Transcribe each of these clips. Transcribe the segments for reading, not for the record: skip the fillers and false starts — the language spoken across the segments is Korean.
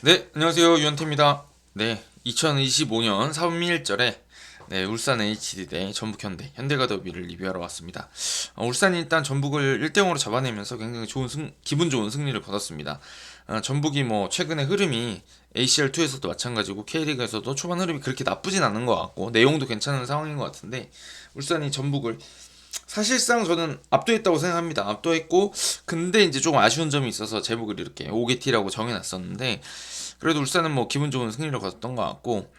네, 안녕하세요. 유현태입니다. 네, 2025년 3일절에 울산 HD 대 전북 현대, 현대가 더비를 리뷰하러 왔습니다. 울산이 일단 전북을 1대0으로 잡아내면서 굉장히 기분 좋은 승리를 거뒀습니다. 전북이 뭐 최근에 흐름이 ACL2에서도 마찬가지고 K리그에서도 초반 흐름이 그렇게 나쁘진 않은 것 같고 내용도 괜찮은 상황인 것 같은데 울산이 전북을 사실상 저는 압도했다고 생각합니다. 압도했고 근데 이제 조금 아쉬운 점이 있어서 제목을 이렇게 오게티라고 정해놨었는데 그래도 울산은 뭐 기분 좋은 승리를 거뒀던 것 같고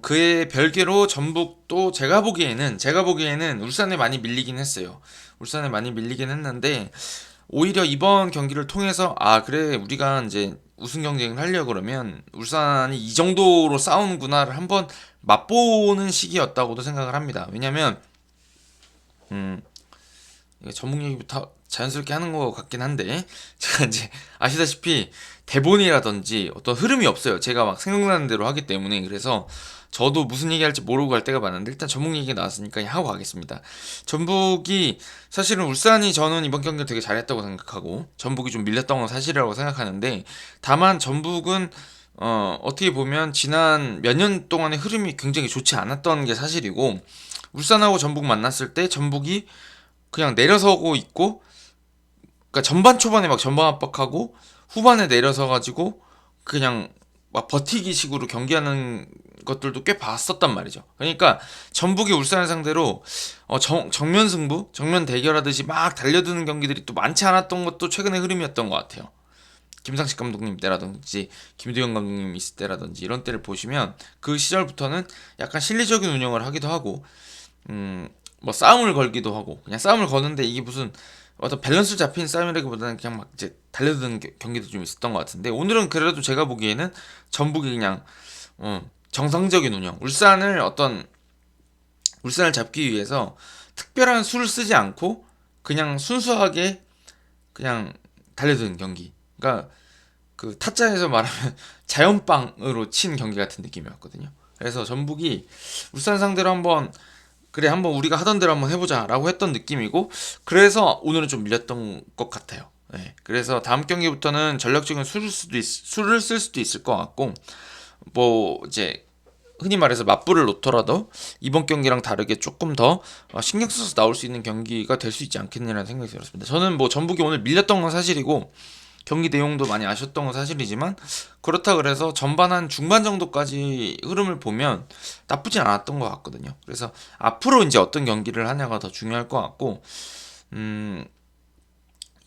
그의 별개로 전북도 제가 보기에는 울산에 많이 밀리긴 했어요. 울산에 많이 밀리긴 했는데 오히려 이번 경기를 통해서 그래 우리가 이제 우승 경쟁을 하려 그러면 울산이 이 정도로 싸우는구나를 한번 맛보는 시기였다고도 생각을 합니다. 왜냐면 전북 얘기부터 자연스럽게 하는 것 같긴 한데 제가 이제 아시다시피 대본이라든지 어떤 흐름이 없어요. 제가 막 생각나는 대로 하기 때문에 그래서 저도 무슨 얘기할지 모르고 갈 때가 많은데 일단 전북 얘기가 나왔으니까 그냥 하고 가겠습니다. 전북이 사실은 울산이 저는 이번 경기를 되게 잘했다고 생각하고 전북이 좀 밀렸던 건 사실이라고 생각하는데 다만 전북은 어떻게 보면 지난 몇 년 동안의 흐름이 굉장히 좋지 않았던 게 사실이고 울산하고 전북 만났을 때 전북이 그냥 내려서고 있고 그러니까 전반 초반에 막 전방 압박하고 후반에 내려서 가지고 그냥 막 버티기 식으로 경기하는 것들도 꽤 봤었단 말이죠. 그러니까 전북이 울산을 상대로 정면 승부, 정면 대결하듯이 막 달려드는 경기들이 또 많지 않았던 것도 최근의 흐름이었던 것 같아요. 김상식 감독님 때라든지 김두현 감독님 있을 때라든지 이런 때를 보시면 그 시절부터는 약간 실리적인 운영을 하기도 하고 뭐 싸움을 걸기도 하고 그냥 싸움을 거는데 이게 무슨 어떤 밸런스 잡힌 싸움이라기보다는 그냥 막 이제 달려드는 경기도 좀 있었던 것 같은데 오늘은 그래도 제가 보기에는 전북이 그냥 정상적인 운영 울산을 잡기 위해서 특별한 수를 쓰지 않고 그냥 순수하게 그냥 달려드는 경기 그러니까 그 타짜에서 말하면 자연빵으로 친 경기 같은 느낌이었거든요. 그래서 전북이 울산 상대로 한번 우리가 하던 대로 한번 해보자라고 했던 느낌이고 그래서 오늘은 좀 밀렸던 것 같아요. 네, 그래서 다음 경기부터는 전략적인 수를 쓸 수도 있을 것 같고 뭐 이제 흔히 말해서 맞불을 놓더라도 이번 경기랑 다르게 조금 더 신경 써서 나올 수 있는 경기가 될 수 있지 않겠느냐는 생각이 들었습니다. 저는 뭐 전북이 오늘 밀렸던 건 사실이고 경기 내용도 많이 아쉬웠던 건 사실이지만 그렇다 그래서 전반 한 중반 정도까지 흐름을 보면 나쁘진 않았던 것 같거든요. 그래서 앞으로 이제 어떤 경기를 하냐가 더 중요할 것 같고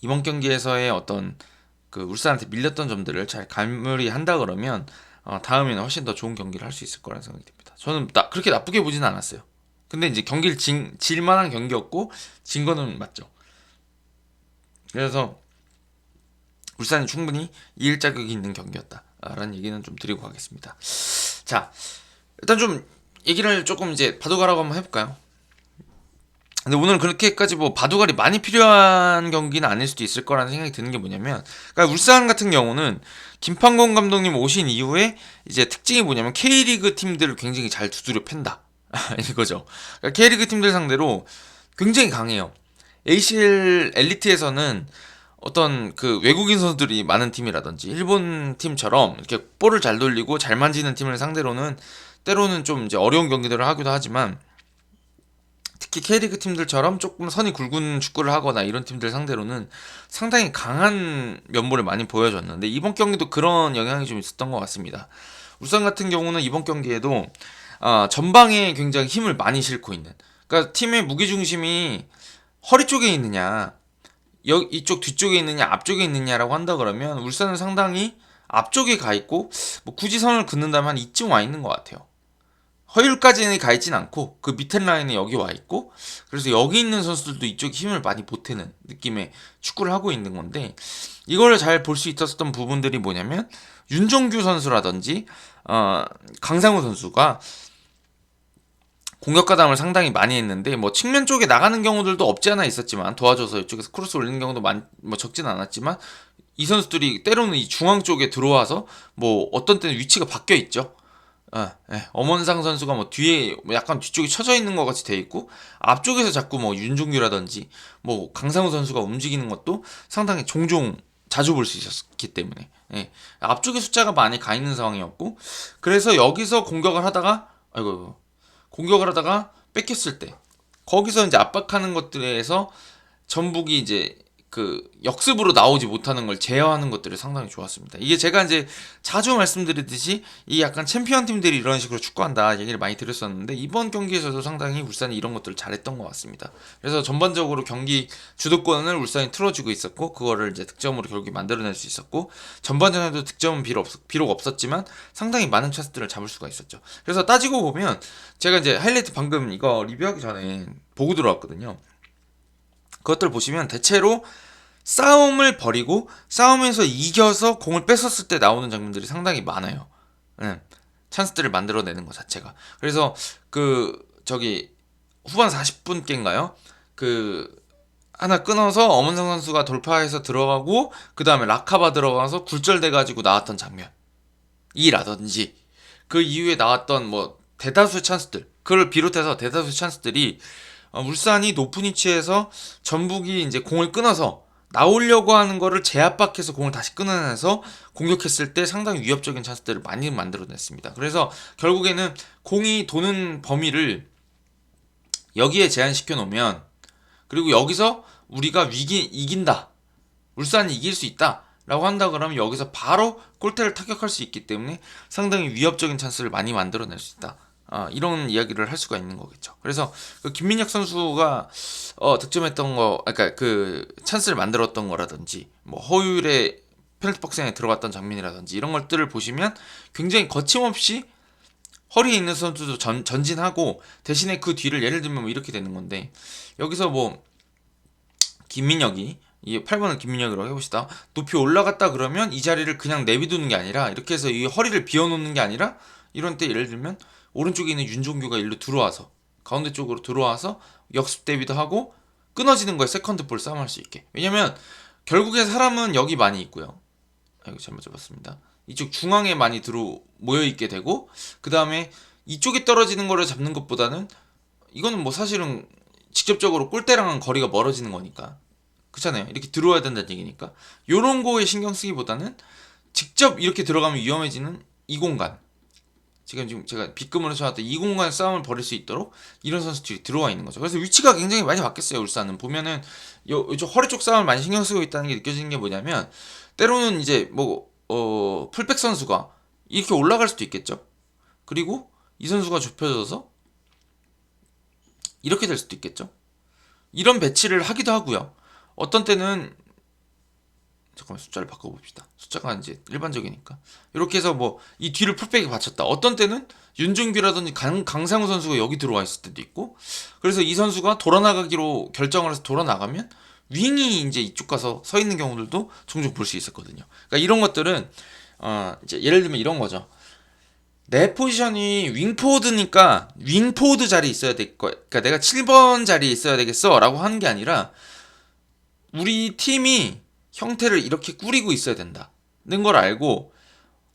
이번 경기에서의 어떤 그 울산한테 밀렸던 점들을 잘 갈무리한다 그러면 다음에는 훨씬 더 좋은 경기를 할 수 있을 거라는 생각이 듭니다. 저는 그렇게 나쁘게 보지는 않았어요. 근데 이제 경기를 질 만한 경기였고 진 거는 맞죠. 그래서 울산이 충분히 이길 자격이 있는 경기였다라는 얘기는 좀 드리고 가겠습니다. 자, 일단 좀 얘기를 조금 이제 바둑가라고 한번 해볼까요? 근데 오늘 그렇게까지 뭐 바둑알이 많이 필요한 경기는 아닐 수도 있을 거라는 생각이 드는 게 뭐냐면, 그러니까 울산 같은 경우는 김판곤 감독님 오신 이후에 이제 특징이 뭐냐면 K리그 팀들을 굉장히 잘 두드려 팬다 이거죠. 그러니까 K리그 팀들 상대로 굉장히 강해요. ACL 엘리트에서는 어떤 그 외국인 선수들이 많은 팀이라든지 일본 팀처럼 이렇게 볼을 잘 돌리고 잘 만지는 팀을 상대로는 때로는 좀 이제 어려운 경기들을 하기도 하지만 특히 K리그 팀들처럼 조금 선이 굵은 축구를 하거나 이런 팀들 상대로는 상당히 강한 면모를 많이 보여줬는데 이번 경기도 그런 영향이 좀 있었던 것 같습니다. 울산 같은 경우는 이번 경기에도 전방에 굉장히 힘을 많이 싣고 있는 그러니까 팀의 무게중심이 허리 쪽에 있느냐 이쪽 뒤쪽에 있느냐 앞쪽에 있느냐라고 한다 그러면 울산은 상당히 앞쪽에 가 있고 뭐 굳이 선을 긋는다면 한 이쯤 와 있는 것 같아요. 허율까지는 가 있진 않고 그 밑에 라인에 여기 와 있고 그래서 여기 있는 선수들도 이쪽 힘을 많이 보태는 느낌의 축구를 하고 있는 건데 이걸 잘 볼 수 있었던 부분들이 뭐냐면 윤종규 선수라든지 강상우 선수가 공격 가담을 상당히 많이 했는데 뭐 측면 쪽에 나가는 경우들도 없지 않아 있었지만 도와줘서 이쪽에서 크로스 올리는 경우도 뭐 적진 않았지만 이 선수들이 때로는 이 중앙 쪽에 들어와서 뭐 어떤 때는 위치가 바뀌어 있죠. 엄원상 선수가 뭐 뒤에 뭐 약간 뒤쪽에 쳐져 있는 것 같이 돼 있고 앞쪽에서 자꾸 뭐 윤종규라든지 뭐 강상우 선수가 움직이는 것도 상당히 종종 자주 볼 수 있었기 때문에 예, 앞쪽에 숫자가 많이 가 있는 상황이었고, 그래서 여기서 공격을 하다가 아이고 공격을 하다가 뺏겼을 때 거기서 이제 압박하는 것들에서 전북이 이제 그 역습으로 나오지 못하는 걸 제어하는 것들이 상당히 좋았습니다. 이게 제가 이제 자주 말씀드리듯이 이 약간 챔피언 팀들이 이런 식으로 축구한다 얘기를 많이 드렸었는데, 이번 경기에서도 상당히 울산이 이런 것들을 잘했던 것 같습니다. 그래서 전반적으로 경기 주도권을 울산이 틀어주고 있었고, 그거를 이제 득점으로 결국에 만들어낼 수 있었고, 전반전에도 득점은 비록 없었지만 상당히 많은 찬스들을 잡을 수가 있었죠. 그래서 따지고 보면 제가 이제 하이라이트 방금 이거 리뷰하기 전에 보고 들어왔거든요. 그것들 보시면 대체로 싸움을 벌이고 싸움에서 이겨서 공을 뺏었을 때 나오는 장면들이 상당히 많아요. 네. 찬스들을 만들어내는 것 자체가. 그래서 그 저기 후반 40분께인가요? 그 하나 끊어서 엄은성 선수가 돌파해서 들어가고 그 다음에 라카바 들어가서 굴절돼가지고 나왔던 장면 이라든지, 그 이후에 나왔던 뭐 대다수의 찬스들, 그걸 비롯해서 대다수의 찬스들이 울산이 높은 위치에서 전북이 이제 공을 끊어서 나오려고 하는 거를 제압박해서 공을 다시 끊어내서 공격했을 때 상당히 위협적인 찬스들을 많이 만들어냈습니다. 그래서 결국에는 공이 도는 범위를 여기에 제한시켜 놓으면, 그리고 여기서 우리가 이긴다, 울산이 이길 수 있다 라고 한다 그러면 여기서 바로 골대를 타격할 수 있기 때문에 상당히 위협적인 찬스를 많이 만들어낼 수 있다. 이런 이야기를 할 수가 있는 거겠죠. 그래서 그 김민혁 선수가 득점했던 거, 그러니까 그 찬스를 만들었던 거라든지, 뭐 허율의 페널티 박스에 들어갔던 장면이라든지 이런 것들을 보시면 굉장히 거침없이 허리에 있는 선수도 전진하고, 대신에 그 뒤를 예를 들면 뭐 이렇게 되는 건데, 여기서 뭐 김민혁이 이 8번을 김민혁이라고 해봅시다. 높이 올라갔다 그러면 이 자리를 그냥 내비두는 게 아니라 이렇게 해서 이 허리를 비워놓는 게 아니라, 이런 때 예를 들면 오른쪽에 있는 윤종규가 일로 들어와서 가운데 쪽으로 들어와서 역습 대비도 하고 끊어지는 거에 세컨드 볼 싸움할 수 있게. 왜냐면 결국에 사람은 여기 많이 있고요. 이거 잘못 잡았습니다. 이쪽 중앙에 많이 모여 있게 되고, 그 다음에 이쪽에 떨어지는 거를 잡는 것보다는 이거는 뭐 사실은 직접적으로 골대랑은 거리가 멀어지는 거니까, 그렇잖아요. 이렇게 들어와야 된다는 얘기니까 요런 거에 신경 쓰기보다는 직접 이렇게 들어가면 위험해지는 이 공간, 지금 제가 빗금으로 쳐놨던 이 공간 싸움을 벌일 수 있도록 이런 선수들이 들어와 있는 거죠. 그래서 위치가 굉장히 많이 바뀌었어요. 울산은 보면은 이쪽 허리 쪽 싸움을 많이 신경 쓰고 있다는 게 느껴지는 게 뭐냐면, 때로는 이제 뭐 풀백 선수가 이렇게 올라갈 수도 있겠죠. 그리고 이 선수가 좁혀져서 이렇게 될 수도 있겠죠. 이런 배치를 하기도 하고요. 어떤 때는 잠깐만 숫자를 바꿔봅시다. 숫자가 이제 일반적이니까 이렇게 해서 뭐 이 뒤를 풀백에 받쳤다. 어떤 때는 윤종규라든지 강상우 선수가 여기 들어와 있을 때도 있고, 그래서 이 선수가 돌아나가기로 결정을 해서 돌아나가면 윙이 이제 이쪽 가서 서 있는 경우들도 종종 볼 수 있었거든요. 그러니까 이런 것들은 이제 예를 들면 이런 거죠. 내 포지션이 윙포워드니까 윙포워드 자리에 있어야 될 거야. 그러니까 내가 7번 자리에 있어야 되겠어 라고 하는 게 아니라, 우리 팀이 형태를 이렇게 꾸리고 있어야 된다는 걸 알고,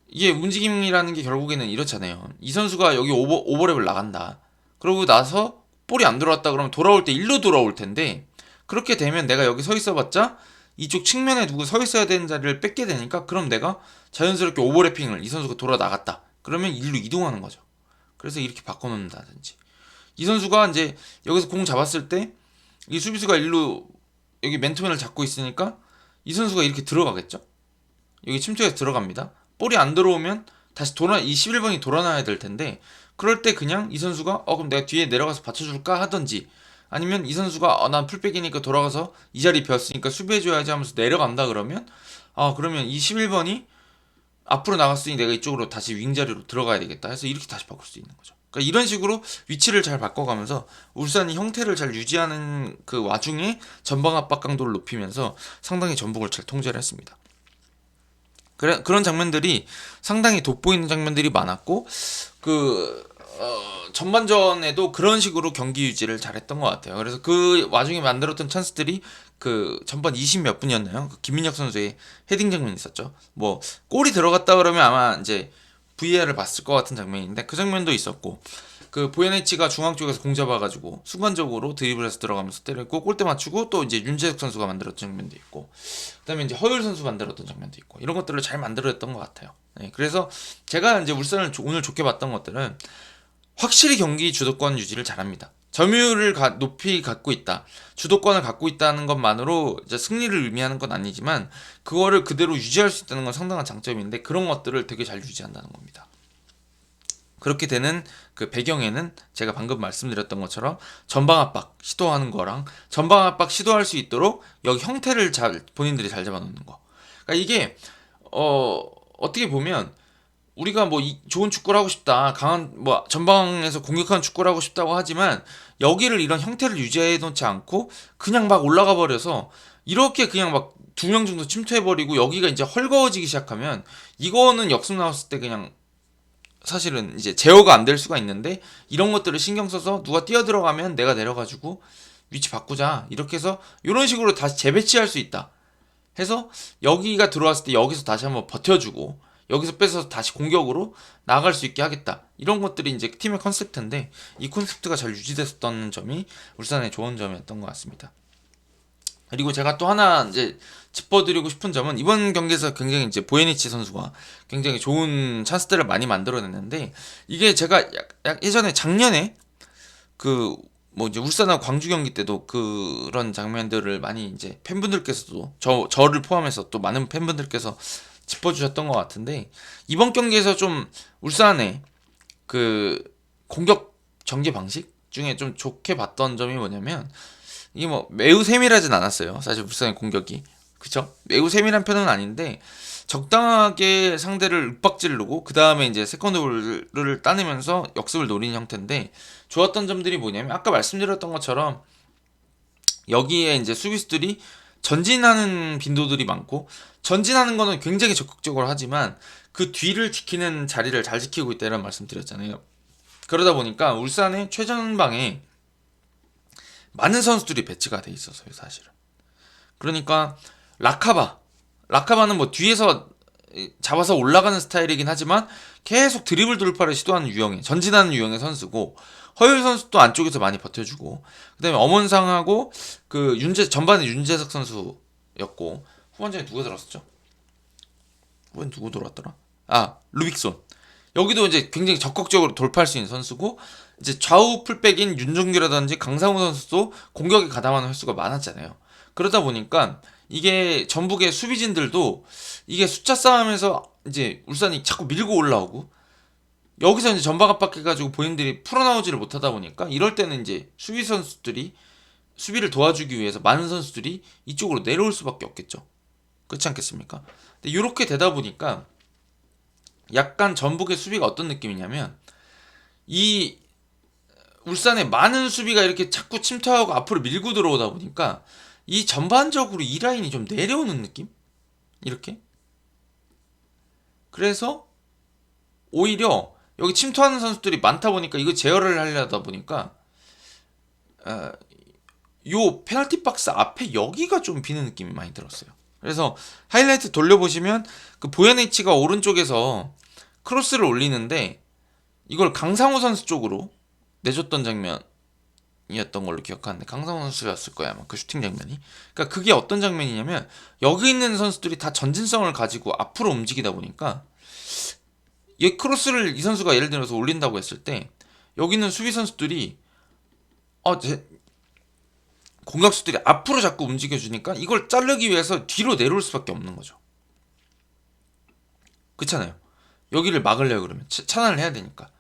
이게 움직임이라는 게 결국에는 이렇잖아요. 이 선수가 여기 오버랩을 나간다. 그러고 나서 볼이 안 들어왔다 그러면 돌아올 때 일로 돌아올 텐데, 그렇게 되면 내가 여기 서 있어봤자 이쪽 측면에 누구 서 있어야 되는 자리를 뺏게 되니까, 그럼 내가 자연스럽게 오버래핑을, 이 선수가 돌아 나갔다 그러면 일로 이동하는 거죠. 그래서 이렇게 바꿔놓는다든지, 이 선수가 이제 여기서 공 잡았을 때 이 수비수가 일로 여기 맨투맨을 잡고 있으니까 이 선수가 이렇게 들어가겠죠. 여기 침투해서 들어갑니다. 볼이 안 들어오면 다시 이 11번이 돌아나야 될 텐데, 그럴 때 그냥 이 선수가 그럼 내가 뒤에 내려가서 받쳐줄까 하던지, 아니면 이 선수가 난 풀백이니까 돌아가서 이 자리 비었으니까 수비해줘야지 하면서 내려간다 그러면, 그러면 이 11번이 앞으로 나갔으니 내가 이쪽으로 다시 윙 자리로 들어가야 되겠다 해서 이렇게 다시 바꿀 수 있는 거죠. 그러니까 이런 식으로 위치를 잘 바꿔가면서 울산이 형태를 잘 유지하는 그 와중에 전방 압박 강도를 높이면서 상당히 전북을 잘 통제를 했습니다. 그런 장면들이 상당히 돋보이는 장면들이 많았고, 전반전에도 그런 식으로 경기 유지를 잘했던 것 같아요. 그래서 그 와중에 만들었던 찬스들이 그 전반 20 몇 분이었나요? 그 김민혁 선수의 헤딩 장면이 있었죠. 뭐 골이 들어갔다 그러면 아마 이제 VAR을 봤을 것 같은 장면인데 그 장면도 있었고, 그 보야네치가 중앙 쪽에서 공 잡아가지고 순간적으로 드리블해서 들어가면서 때렸고 골대 맞추고 또 이제 윤재석 선수가 만들었던 장면도 있고 그다음에 이제 허율 선수 만들었던 장면도 있고 이런 것들을 잘 만들어냈던 것 같아요. 네, 그래서 제가 이제 울산을 오늘 좋게 봤던 것들은 확실히 경기 주도권 유지를 잘합니다. 점유율을 높이 갖고 있다. 주도권을 갖고 있다는 것만으로 이제 승리를 의미하는 건 아니지만 그거를 그대로 유지할 수 있다는 건 상당한 장점인데 그런 것들을 되게 잘 유지한다는 겁니다. 그렇게 되는 그 배경에는 제가 방금 말씀드렸던 것처럼 전방 압박 시도하는 거랑 전방 압박 시도할 수 있도록 여기 형태를 본인들이 잘 잡아놓는 거. 그러니까 이게 어떻게 보면 우리가 뭐 좋은 축구를 하고 싶다, 강한 뭐 전방에서 공격하는 축구를 하고 싶다고 하지만 여기를 이런 형태를 유지해 놓지 않고 그냥 막 올라가 버려서 이렇게 그냥 막 2명 정도 침투해 버리고 여기가 이제 헐거워지기 시작하면 이거는 역습 나왔을 때 그냥 사실은 이제 제어가 안 될 수가 있는데 이런 것들을 신경 써서 누가 뛰어 들어가면 내가 내려가지고 위치 바꾸자 이렇게 해서 이런 식으로 다시 재배치할 수 있다 해서 여기가 들어왔을 때 여기서 다시 한번 버텨주고 여기서 뺏어서 다시 공격으로 나아갈 수 있게 하겠다 이런 것들이 이제 팀의 컨셉트인데 이 컨셉트가 잘 유지됐었던 점이 울산의 좋은 점이었던 것 같습니다. 그리고 제가 또 하나 이제 짚어드리고 싶은 점은 이번 경기에서 굉장히 이제 보야니치 선수가 굉장히 좋은 찬스들을 많이 만들어냈는데 이게 제가 예전에 작년에 그 뭐 이제 울산하고 광주 경기 때도 그런 장면들을 많이 이제 팬분들께서도 저를 포함해서 또 많은 팬분들께서 짚어주셨던 것 같은데 이번 경기에서 좀 울산의 그 공격 전개 방식 중에 좀 좋게 봤던 점이 뭐냐면 이게 뭐 매우 세밀하진 않았어요. 사실 울산의 공격이 그쵸? 매우 세밀한 편은 아닌데 적당하게 상대를 윽박지르고 그 다음에 이제 세컨드볼을 따내면서 역습을 노리는 형태인데 좋았던 점들이 뭐냐면 아까 말씀드렸던 것처럼 여기에 이제 수비수들이 전진하는 빈도들이 많고 전진하는 거는 굉장히 적극적으로 하지만 그 뒤를 지키는 자리를 잘 지키고 있다 이런 말씀 드렸잖아요. 그러다 보니까 울산의 최전방에 많은 선수들이 배치가 돼 있었어요 사실은. 그러니까 라카바는 뭐 뒤에서 잡아서 올라가는 스타일이긴 하지만 계속 드리블 돌파를 시도하는 유형의 전진하는 유형의 선수고 허율 선수도 안쪽에서 많이 버텨주고 그다음에 엄원상하고 그 전반에 윤재석 선수였고 후반전에 누가 들어왔었죠? 후반 누구 들어왔더라? 아 루빅손 여기도 이제 굉장히 적극적으로 돌파할 수 있는 선수고 이제 좌우 풀백인 윤종규라든지 강상우 선수도 공격에 가담하는 횟수가 많았잖아요. 그러다 보니까 이게 전북의 수비진들도 이게 숫자 싸움에서 이제 울산이 자꾸 밀고 올라오고 여기서 이제 전방 압박해가지고 본인들이 풀어나오지를 못하다 보니까 이럴 때는 이제 수비 선수들이 수비를 도와주기 위해서 많은 선수들이 이쪽으로 내려올 수밖에 없겠죠. 그렇지 않겠습니까? 근데 이렇게 되다 보니까 약간 전북의 수비가 어떤 느낌이냐면 이 울산의 많은 수비가 이렇게 자꾸 침투하고 앞으로 밀고 들어오다 보니까 이 전반적으로 이 라인이 좀 내려오는 느낌? 이렇게? 그래서 오히려 여기 침투하는 선수들이 많다 보니까 이거 제어를 하려다 보니까 요 페널티 박스 앞에 여기가 좀 비는 느낌이 많이 들었어요. 그래서 하이라이트 돌려보시면 그 보야네치가 오른쪽에서 크로스를 올리는데 이걸 강상우 선수 쪽으로 내줬던 장면이었던 걸로 기억하는데 강상우 선수였을 거야 아마 그 슈팅 장면이. 그러니까 그게 어떤 장면이냐면 여기 있는 선수들이 다 전진성을 가지고 앞으로 움직이다 보니까 이 크로스를 이 선수가 예를 들어서 올린다고 했을 때 여기 있는 수비 선수들이 공격수들이 앞으로 자꾸 움직여주니까 이걸 자르기 위해서 뒤로 내려올 수밖에 없는 거죠. 그렇잖아요. 여기를 막으려고 그러면 차단을 해야 되니까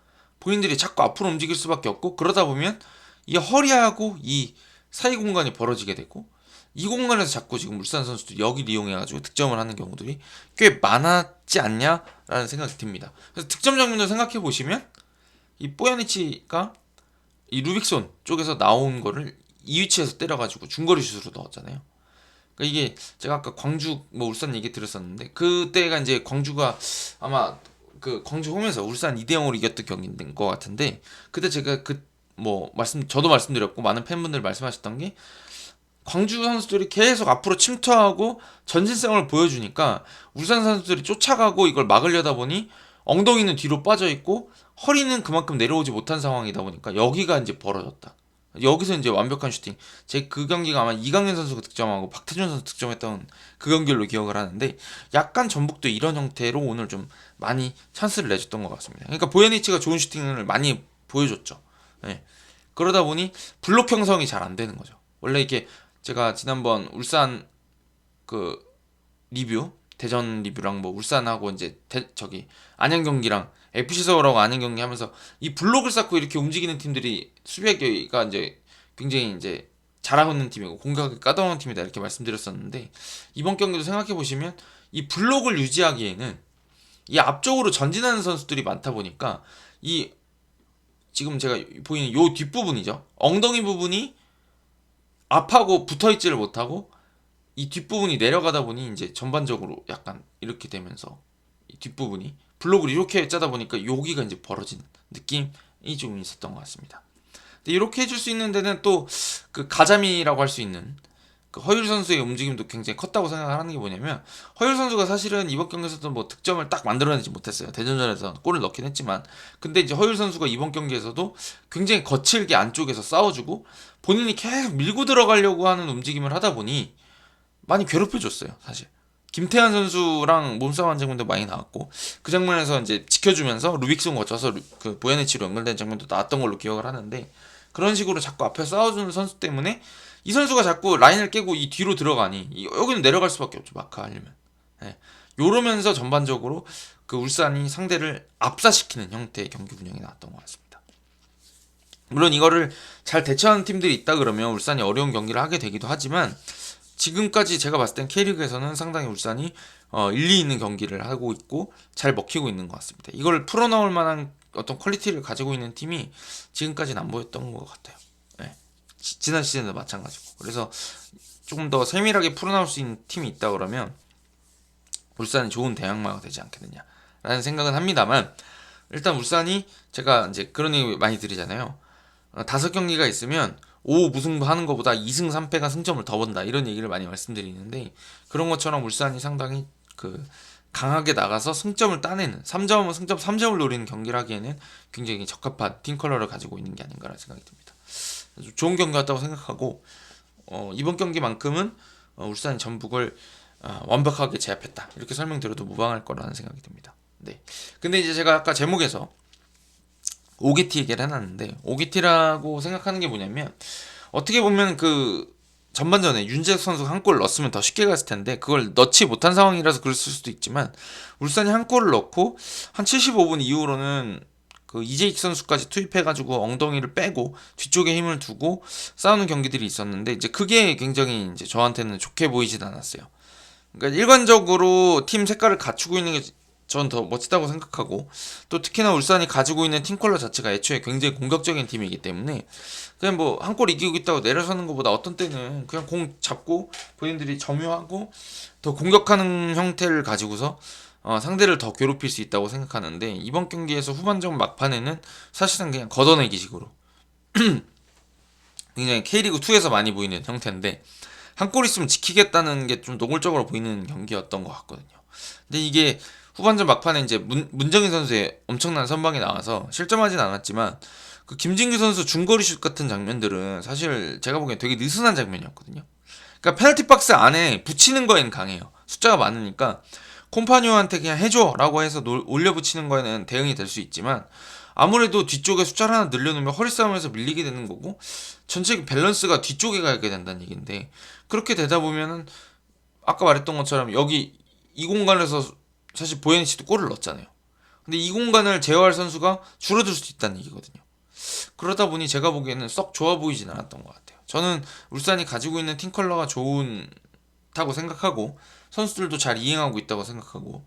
본인들이 자꾸 앞으로 움직일 수밖에 없고 그러다 보면 이 허리하고 이 사이 공간이 벌어지게 되고 이 공간에서 자꾸 지금 울산 선수들이 여기를 이용해가지고 득점을 하는 경우들이 꽤 많았지 않냐라는 생각이 듭니다. 그래서 득점 장면을 생각해 보시면 이 뽀야니치가 이 루빅손 쪽에서 나온 거를 이 위치에서 때려가지고 중거리 슛으로 넣었잖아요. 그러니까 이게 제가 아까 광주 뭐 울산 얘기 드렸었는데 그때가 이제 광주가 아마 그 광주 홈에서 울산 2대0으로 이겼던 경기인 것 같은데 그때 제가 저도 말씀드렸고 많은 팬분들 말씀하셨던 게 광주 선수들이 계속 앞으로 침투하고 전진성을 보여주니까 울산 선수들이 쫓아가고 이걸 막으려다 보니 엉덩이는 뒤로 빠져 있고 허리는 그만큼 내려오지 못한 상황이다 보니까 여기가 이제 벌어졌다. 여기서 이제 완벽한 슈팅. 제 그 경기가 아마 이강인 선수가 득점하고 박태준 선수 득점했던 그 경기로 기억을 하는데 약간 전북도 이런 형태로 오늘 좀 많이 찬스를 내줬던 것 같습니다. 그러니까 보야니치가 좋은 슈팅을 많이 보여줬죠. 네. 그러다 보니 블록 형성이 잘 안 되는 거죠. 원래 이게 제가 지난번 울산 그 리뷰 대전 리뷰랑 뭐 울산하고 이제 저기 안양 경기랑 FC 서울하고 안양 경기 하면서 이 블록을 쌓고 이렇게 움직이는 팀들이 수비가 이제 굉장히 이제 잘하고 있는 팀이고 공격을 까다로운 팀이다 이렇게 말씀드렸었는데 이번 경기도 생각해 보시면 이 블록을 유지하기에는 이 앞쪽으로 전진하는 선수들이 많다 보니까 이 지금 제가 보이는 요 뒷부분이죠. 엉덩이 부분이 앞하고 붙어있지를 못하고 이 뒷부분이 내려가다 보니 이제 전반적으로 약간 이렇게 되면서 이 뒷부분이 블록을 이렇게 짜다 보니까 여기가 이제 벌어진 느낌이 좀 있었던 것 같습니다. 근데 이렇게 해줄 수 있는 데는 또 그 가자미라고 할 수 있는 그 허율 선수의 움직임도 굉장히 컸다고 생각하는 게 뭐냐면 허율 선수가 사실은 이번 경기에서도 뭐 득점을 딱 만들어내지 못했어요. 대전전에서 골을 넣긴 했지만 근데 이제 허율 선수가 이번 경기에서도 굉장히 거칠게 안쪽에서 싸워주고 본인이 계속 밀고 들어가려고 하는 움직임을 하다 보니 많이 괴롭혀줬어요, 사실. 김태환 선수랑 몸싸움한 장면도 많이 나왔고 그 장면에서 이제 지켜주면서 루빅송 거쳐서 그 보야네치로 연결된 장면도 나왔던 걸로 기억을 하는데 그런 식으로 자꾸 앞에 싸워주는 선수 때문에 이 선수가 자꾸 라인을 깨고 이 뒤로 들어가니 여기는 내려갈 수밖에 없죠, 마크하려면. 네. 요러면서 전반적으로 그 울산이 상대를 압사시키는 형태의 경기 운영이 나왔던 것 같습니다. 물론 이거를 잘 대처하는 팀들이 있다 그러면 울산이 어려운 경기를 하게 되기도 하지만 지금까지 제가 봤을 땐 K리그에서는 상당히 울산이 일리 있는 경기를 하고 있고 잘 먹히고 있는 것 같습니다. 이걸 풀어나올 만한 어떤 퀄리티를 가지고 있는 팀이 지금까지는 안 보였던 것 같아요. 네. 지난 시즌도 마찬가지고. 그래서 조금 더 세밀하게 풀어나올 수 있는 팀이 있다 그러면 울산이 좋은 대항마가 되지 않겠느냐라는 생각은 합니다만 일단 울산이 제가 이제 그런 얘기 많이 드리잖아요. 5경기가 있으면 5 무승부 하는 것보다 2승 3패가 승점을 더 번다 이런 얘기를 많이 말씀드리는데 그런 것처럼 울산이 상당히 그 강하게 나가서 승점을 따내는 3점 승점 3점을 노리는 경기를 하기에는 굉장히 적합한 팀 컬러를 가지고 있는 게 아닌가라는 생각이 듭니다. 좋은 경기 같다고 생각하고 이번 경기만큼은 울산이 전북을 완벽하게 제압했다 이렇게 설명드려도 무방할 거라는 생각이 듭니다. 네. 근데 이제 제가 아까 제목에서 오게티 얘기를 해놨는데 오게티라고 생각하는 게 뭐냐면 어떻게 보면 그 전반전에 윤재석 선수가 한 골 넣었으면 더 쉽게 갔을 텐데 그걸 넣지 못한 상황이라서 그랬을 수도 있지만 울산이 한 골을 넣고 한 75분 이후로는 그 이재익 선수까지 투입해가지고 엉덩이를 빼고 뒤쪽에 힘을 두고 싸우는 경기들이 있었는데 이제 그게 굉장히 이제 저한테는 좋게 보이진 않았어요. 그러니까 일관적으로 팀 색깔을 갖추고 있는 게 전 더 멋지다고 생각하고 또 특히나 울산이 가지고 있는 팀 컬러 자체가 애초에 굉장히 공격적인 팀이기 때문에 그냥 뭐 한 골 이기고 있다고 내려서는 것보다 어떤 때는 그냥 공 잡고 본인들이 점유하고 더 공격하는 형태를 가지고서 상대를 더 괴롭힐 수 있다고 생각하는데 이번 경기에서 후반전 막판에는 사실상 그냥 걷어내기식으로 굉장히 K리그2에서 많이 보이는 형태인데 한 골 있으면 지키겠다는 게 좀 노골적으로 보이는 경기였던 것 같거든요. 근데 이게 후반전 막판에 이제 문정인 선수의 엄청난 선방이 나와서 실점하진 않았지만 그 김진규 선수 중거리 슛 같은 장면들은 사실 제가 보기엔 되게 느슨한 장면이었거든요. 그러니까 페널티 박스 안에 붙이는 거에는 강해요. 숫자가 많으니까 콤파니오한테 그냥 해줘라고 해서 올려 붙이는 거에는 대응이 될 수 있지만 아무래도 뒤쪽에 숫자를 하나 늘려놓으면 허리 싸움에서 밀리게 되는 거고 전체 밸런스가 뒤쪽에 가게 된다는 얘기인데 그렇게 되다 보면은 아까 말했던 것처럼 여기 이 공간에서 사실 보야니치도 골을 넣었잖아요. 근데 이 공간을 제어할 선수가 줄어들 수도 있다는 얘기거든요. 그러다 보니 제가 보기에는 썩 좋아 보이진 않았던 것 같아요. 저는 울산이 가지고 있는 팀 컬러가 좋다고 생각하고 선수들도 잘 이행하고 있다고 생각하고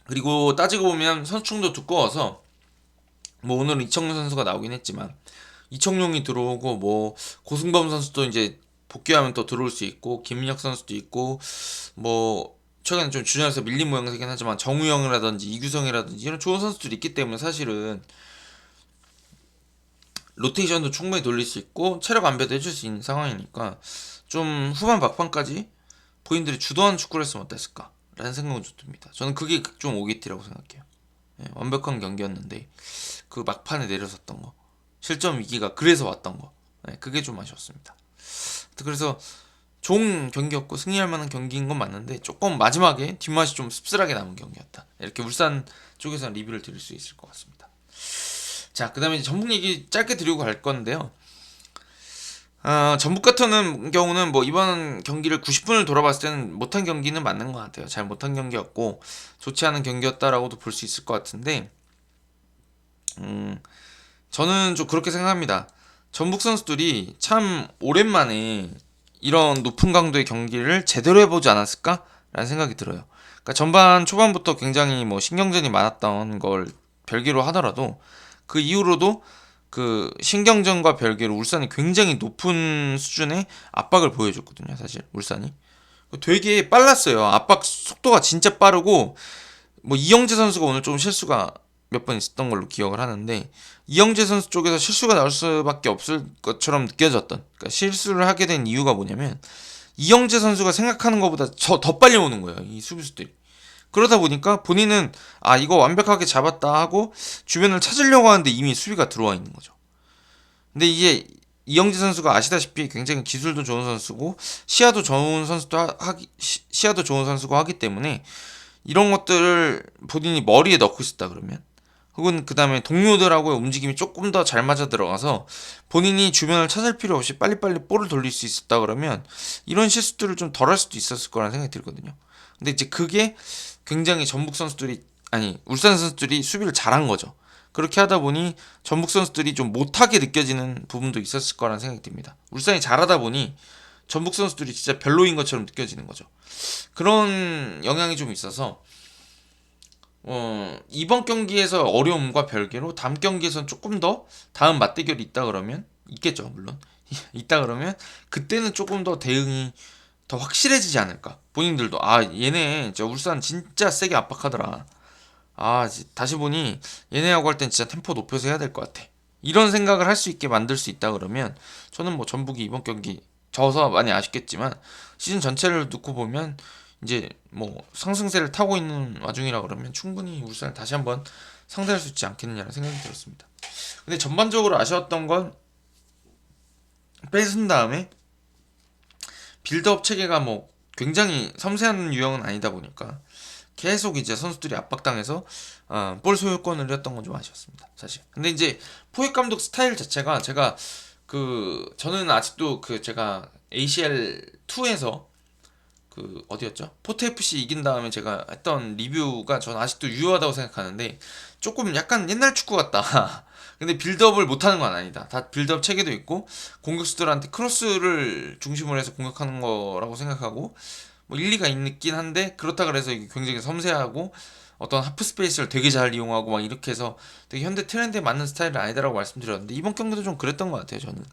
그리고 따지고 보면 선수층도 두꺼워서 뭐 오늘은 이청용 선수가 나오긴 했지만 이청용이 들어오고 뭐 고승범 선수도 이제 복귀하면 또 들어올 수 있고 김민혁 선수도 있고 뭐 최근에 좀 주전에서 밀린 모양새긴 하지만 정우영이라든지 이규성이라든지 이런 좋은 선수들이 있기 때문에 사실은 로테이션도 충분히 돌릴 수 있고 체력 안배도 해줄 수 있는 상황이니까 좀 후반 막판까지 본인들이 주도하는 축구를 했으면 어땠을까 라는 생각은 좀 듭니다. 저는 그게 극중 오게티라고 생각해요. 예, 완벽한 경기였는데 그 막판에 내려섰던 거, 실점 위기가 그래서 왔던 거, 예, 그게 좀 아쉬웠습니다. 그래서 좋은 경기였고 승리할 만한 경기인 건 맞는데 조금 마지막에 뒷맛이 좀 씁쓸하게 남은 경기였다. 이렇게 울산 쪽에서 리뷰를 드릴 수 있을 것 같습니다. 자, 그 다음에 이제 전북 얘기 짧게 드리고 갈 건데요. 전북 같은 경우는 뭐 이번 경기를 90분을 돌아봤을 때는 못한 경기는 맞는 것 같아요. 잘 못한 경기였고 좋지 않은 경기였다라고도 볼 수 있을 것 같은데, 저는 좀 그렇게 생각합니다. 전북 선수들이 참 오랜만에 이런 높은 강도의 경기를 제대로 해보지 않았을까라는 생각이 들어요. 그러니까 전반 초반부터 굉장히 뭐 신경전이 많았던 걸 별개로 하더라도 그 이후로도 그 신경전과 별개로 울산이 굉장히 높은 수준의 압박을 보여줬거든요. 사실 울산이 되게 빨랐어요. 압박 속도가 진짜 빠르고, 뭐 이영재 선수가 오늘 좀 실수가 몇 번 있었던 걸로 기억을 하는데, 이영재 선수 쪽에서 실수가 나올 수밖에 없을 것처럼 느껴졌던, 그러니까 실수를 하게 된 이유가 뭐냐면 이영재 선수가 생각하는 것보다 더 빨리 오는 거예요, 이 수비수들이. 그러다 보니까 본인은 이거 완벽하게 잡았다 하고 주변을 찾으려고 하는데 이미 수비가 들어와 있는 거죠. 근데 이게 이영재 선수가 아시다시피 굉장히 기술도 좋은 선수고 시야도 좋은 시야도 좋은 선수고 하기 때문에 이런 것들을 본인이 머리에 넣고 있었다 그러면, 혹은 그 다음에 동료들하고의 움직임이 조금 더 잘 맞아 들어가서 본인이 주변을 찾을 필요 없이 빨리빨리 볼을 돌릴 수 있었다 그러면 이런 실수들을 좀 덜 할 수도 있었을 거라는 생각이 들거든요. 근데 이제 그게 굉장히 울산 선수들이 수비를 잘한 거죠. 그렇게 하다 보니 전북 선수들이 좀 못하게 느껴지는 부분도 있었을 거라는 생각이 듭니다. 울산이 잘하다 보니 전북 선수들이 진짜 별로인 것처럼 느껴지는 거죠. 그런 영향이 좀 있어서 이번 경기에서 어려움과 별개로 다음 경기에서는 조금 더, 다음 맞대결이 있다 그러면 있겠죠, 물론 있다 그러면 그때는 조금 더 대응이 더 확실해지지 않을까. 본인들도 얘네 진짜 울산 진짜 세게 압박하더라, 다시 보니 얘네하고 할 땐 진짜 템포 높여서 해야 될 것 같아, 이런 생각을 할 수 있게 만들 수 있다 그러면, 저는 뭐 전북이 이번 경기 져서 많이 아쉽겠지만 시즌 전체를 놓고 보면 이제 뭐 상승세를 타고 있는 와중이라 그러면 충분히 울산을 다시 한번 상대할 수 있지 않겠느냐는 생각이 들었습니다. 근데 전반적으로 아쉬웠던 건 뺏은 다음에 빌드업 체계가 뭐 굉장히 섬세한 유형은 아니다 보니까 계속 이제 선수들이 압박당해서 볼 소유권을 잃었던 건 좀 아쉬웠습니다, 사실. 근데 이제 포획 감독 스타일 자체가 저는 아직도 제가 ACL 2에서 어디였죠? 포트 FC 이긴 다음에 제가 했던 리뷰가 저는 아직도 유효하다고 생각하는데, 조금 약간 옛날 축구 같다. 근데 빌드업을 못하는 건 아니다. 다 빌드업 체계도 있고 공격수들한테 크로스를 중심으로 해서 공격하는 거라고 생각하고, 뭐 일리가 있긴 한데, 그렇다 그래서 이게 굉장히 섬세하고 어떤 하프 스페이스를 되게 잘 이용하고 막 이렇게 해서 되게 현대 트렌드에 맞는 스타일은 아니다라고 말씀드렸는데, 이번 경기도 좀 그랬던 것 같아요, 저는.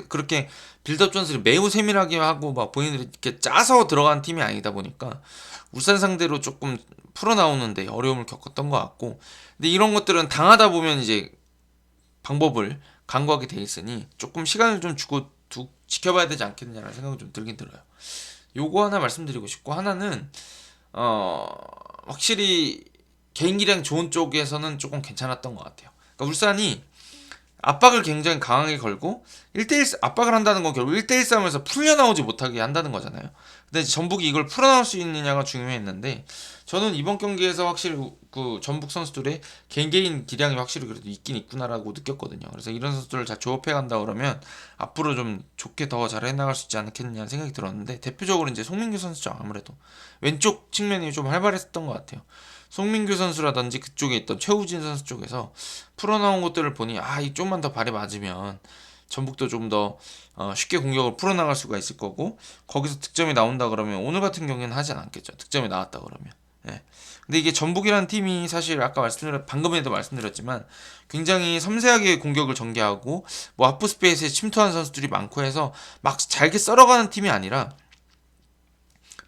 그렇게 빌드업 전술이 매우 세밀하게 하고 막 본인들이 이렇게 짜서 들어간 팀이 아니다 보니까 울산 상대로 조금 풀어나오는데 어려움을 겪었던 것 같고, 근데 이런 것들은 당하다 보면 이제 방법을 강구하게 돼 있으니 조금 시간을 좀 주고 지켜봐야 되지 않겠느냐라는 생각이 좀 들긴 들어요. 요거 하나 말씀드리고 싶고, 하나는 확실히 개인기량 좋은 쪽에서는 조금 괜찮았던 것 같아요. 그러니까 울산이 압박을 굉장히 강하게 걸고 1대1 압박을 한다는 건 결국 1대1 싸움에서 풀려나오지 못하게 한다는 거잖아요. 근데 전북이 이걸 풀어나올 수 있느냐가 중요했는데, 저는 이번 경기에서 확실히 그 전북 선수들의 개인 기량이 확실히 그래도 있긴 있구나라고 느꼈거든요. 그래서 이런 선수들을 잘 조합해 간다 그러면 앞으로 좀 좋게 더 잘 해나갈 수 있지 않겠느냐는 생각이 들었는데, 대표적으로 이제 송민규 선수죠. 아무래도 왼쪽 측면이 좀 활발했었던 것 같아요. 송민규 선수라든지 그쪽에 있던 최우진 선수 쪽에서 풀어나온 것들을 보니 이 좀만 더 발에 맞으면 전북도 좀 더 쉽게 공격을 풀어나갈 수가 있을 거고, 거기서 득점이 나온다 그러면 오늘 같은 경우에는 하진 않겠죠, 득점이 나왔다 그러면. 예. 근데 이게 전북이라는 팀이 사실 아까 방금에도 말씀드렸지만 굉장히 섬세하게 공격을 전개하고 뭐 하프 스페이스에 침투한 선수들이 많고 해서 막 잘게 썰어가는 팀이 아니라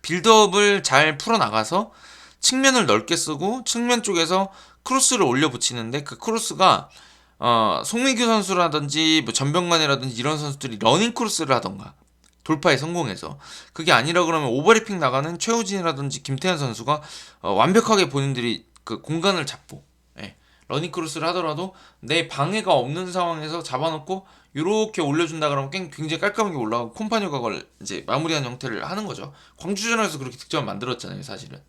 빌드업을 잘 풀어나가서 측면을 넓게 쓰고 측면 쪽에서 크로스를 올려붙이는데, 그 크로스가 송민규 선수라든지 뭐 전병관이라든지 이런 선수들이 러닝 크로스를 하던가 돌파에 성공해서. 그게 아니라 그러면 오버래핑 나가는 최우진이라든지 김태현 선수가 완벽하게 본인들이 그 공간을 잡고, 예, 러닝 크로스를 하더라도 내 방해가 없는 상황에서 잡아놓고 이렇게 올려준다 그러면 굉장히 깔끔하게 올라가고 콤파니오가 그걸 이제 마무리한 형태를 하는 거죠. 광주전에서 그렇게 득점을 만들었잖아요, 사실은.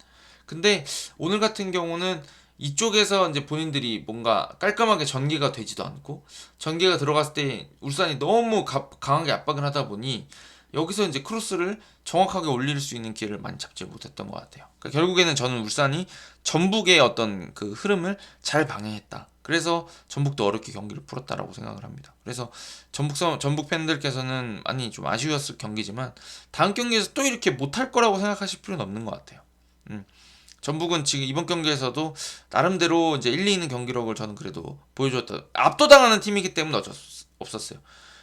근데 오늘 같은 경우는 이쪽에서 이제 본인들이 뭔가 깔끔하게 전개가 되지도 않고, 전개가 들어갔을 때 울산이 너무 강하게 압박을 하다 보니 여기서 이제 크로스를 정확하게 올릴 수 있는 기회를 많이 잡지 못했던 것 같아요. 그러니까 결국에는 저는 울산이 전북의 어떤 그 흐름을 잘 방해했다. 그래서 전북도 어렵게 경기를 풀었다라고 생각을 합니다. 그래서 전북 팬들께서는 많이 좀 아쉬웠을 경기지만 다음 경기에서 또 이렇게 못할 거라고 생각하실 필요는 없는 것 같아요. 전북은 지금 이번 경기에서도 나름대로 이제 1, 2 있는 경기력을 저는 그래도 보여줬다. 압도당하는 팀이기 때문에 어쩔 수 없었어요.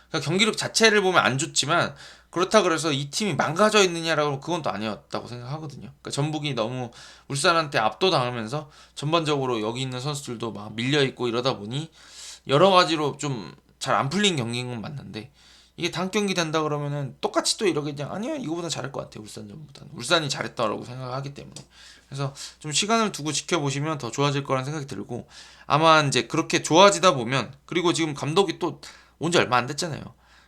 그러니까 경기력 자체를 보면 안 좋지만 그렇다 그래서 이 팀이 망가져 있느냐라고 그건 또 아니었다고 생각하거든요. 그러니까 전북이 너무 울산한테 압도당하면서 전반적으로 여기 있는 선수들도 막 밀려 있고 이러다 보니 여러 가지로 좀 잘 안 풀린 경기인 건 맞는데, 이게 단 경기 된다 그러면은 똑같이 또 이러게 그냥 아니야 이거보다 잘할 것 같아요. 울산전보다는 울산이 잘했다라고 생각하기 때문에. 그래서 좀 시간을 두고 지켜보시면 더 좋아질 거라는 생각이 들고, 아마 이제 그렇게 좋아지다 보면, 그리고 지금 감독이 또 온 지 얼마 안 됐잖아요.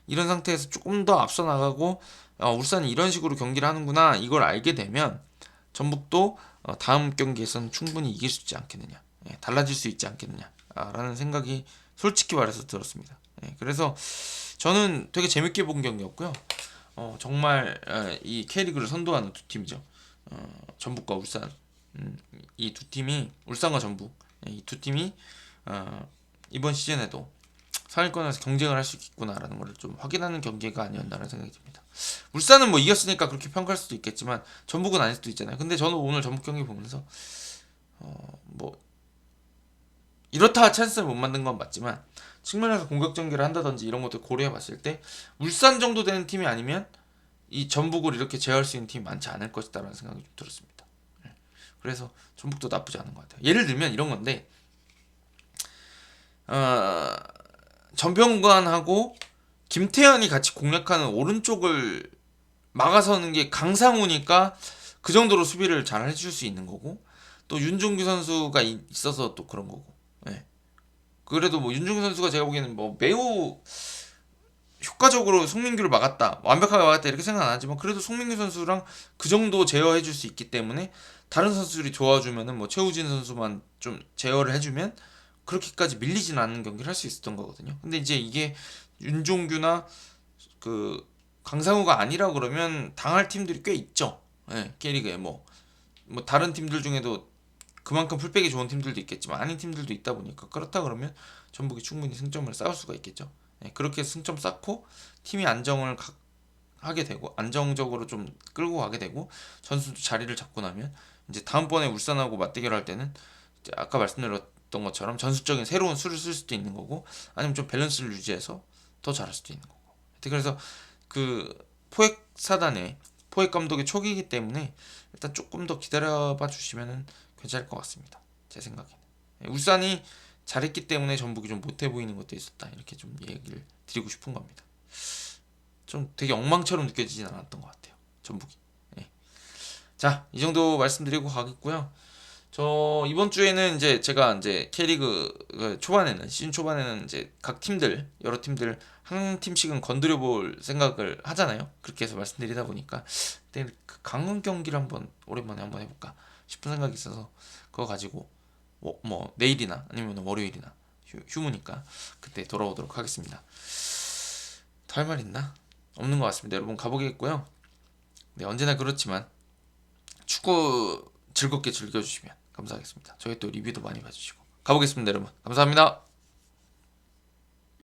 이런 상태에서 조금 더 앞서 나가고 울산이 이런 식으로 경기를 하는구나 이걸 알게 되면 전북도 다음 경기에서는 충분히 이길 수 있지 않겠느냐, 예, 달라질 수 있지 않겠느냐라는 생각이 솔직히 말해서 들었습니다. 예, 그래서 저는 되게 재밌게 본 경기였고요. 정말 이 K리그를 선도하는 두 팀이죠. 전북과 울산, 이 두 팀이, 울산과 전북, 이 두 팀이 이번 시즌에도 상위권에서 경쟁을 할 수 있구나라는 걸 좀 확인하는 경기가 아니었나라는 생각이 듭니다. 울산은 뭐 이겼으니까 그렇게 평가할 수도 있겠지만 전북은 아닐 수도 있잖아요. 근데 저는 오늘 전북 경기 보면서 뭐 이렇다 찬스를 못 만든 건 맞지만 측면에서 공격 전개를 한다든지 이런 것들 고려해봤을 때 울산 정도 되는 팀이 아니면 이 전북을 이렇게 제어할 수 있는 팀이 많지 않을 것이다라는 생각이 좀 들었습니다. 그래서 전북도 나쁘지 않은 것 같아요. 예를 들면 이런 건데, 전병관하고 김태현이 같이 공략하는 오른쪽을 막아서는 게 강상우니까 그 정도로 수비를 잘 해줄 수 있는 거고, 또 윤종규 선수가 있어서 또 그런 거고. 예. 그래도 뭐 윤종규 선수가 제가 보기에는 뭐 매우 효과적으로 송민규를 막았다, 완벽하게 막았다 이렇게 생각 안 하지만 그래도 송민규 선수랑 그 정도 제어해줄 수 있기 때문에 다른 선수들이 도와주면은 뭐 최우진 선수만 좀 제어를 해주면 그렇게까지 밀리진 않는 경기를 할 수 있었던 거거든요. 근데 이제 이게 윤종규나 그 강상우가 아니라 그러면 당할 팀들이 꽤 있죠. 예, K리그에 뭐 다른 팀들 중에도 그만큼 풀백이 좋은 팀들도 있겠지만 아닌 팀들도 있다 보니까, 그렇다 그러면 전북이 충분히 승점을 쌓을 수가 있겠죠. 예, 그렇게 승점 쌓고 팀이 안정을 하게 되고 안정적으로 좀 끌고 가게 되고 선수도 자리를 잡고 나면 이제 다음번에 울산하고 맞대결할 때는 이제 아까 말씀드렸던 것처럼 전술적인 새로운 수를 쓸 수도 있는 거고, 아니면 좀 밸런스를 유지해서 더 잘할 수도 있는 거고. 그래서 그 포획 사단의 포획 감독의 초기이기 때문에 일단 조금 더 기다려봐 주시면 괜찮을 것 같습니다. 제 생각에는. 예, 울산이 잘했기 때문에 전북이 좀 못해 보이는 것도 있었다, 이렇게 좀 얘기를 드리고 싶은 겁니다. 좀 되게 엉망처럼 느껴지진 않았던 것 같아요, 전북이. 예. 자, 이 정도 말씀드리고 가겠고요. 저 이번 주에는 이제 제가 이제 K리그 초반에는, 시즌 초반에는 이제 각 팀들, 여러 팀들 한 팀씩은 건드려 볼 생각을 하잖아요. 그렇게 해서 말씀드리다 보니까 그때 그 강원 경기를 한번 오랜만에 한번 해볼까 싶은 생각이 있어서 그거 가지고 뭐 내일이나 아니면 월요일이나 휴무니까 그때 돌아오도록 하겠습니다. 더 할 말 있나? 없는 것 같습니다. 여러분 가보겠고요. 네, 언제나 그렇지만 축구 즐겁게 즐겨주시면 감사하겠습니다. 저희 또 리뷰도 많이 봐주시고 가보겠습니다. 여러분 감사합니다.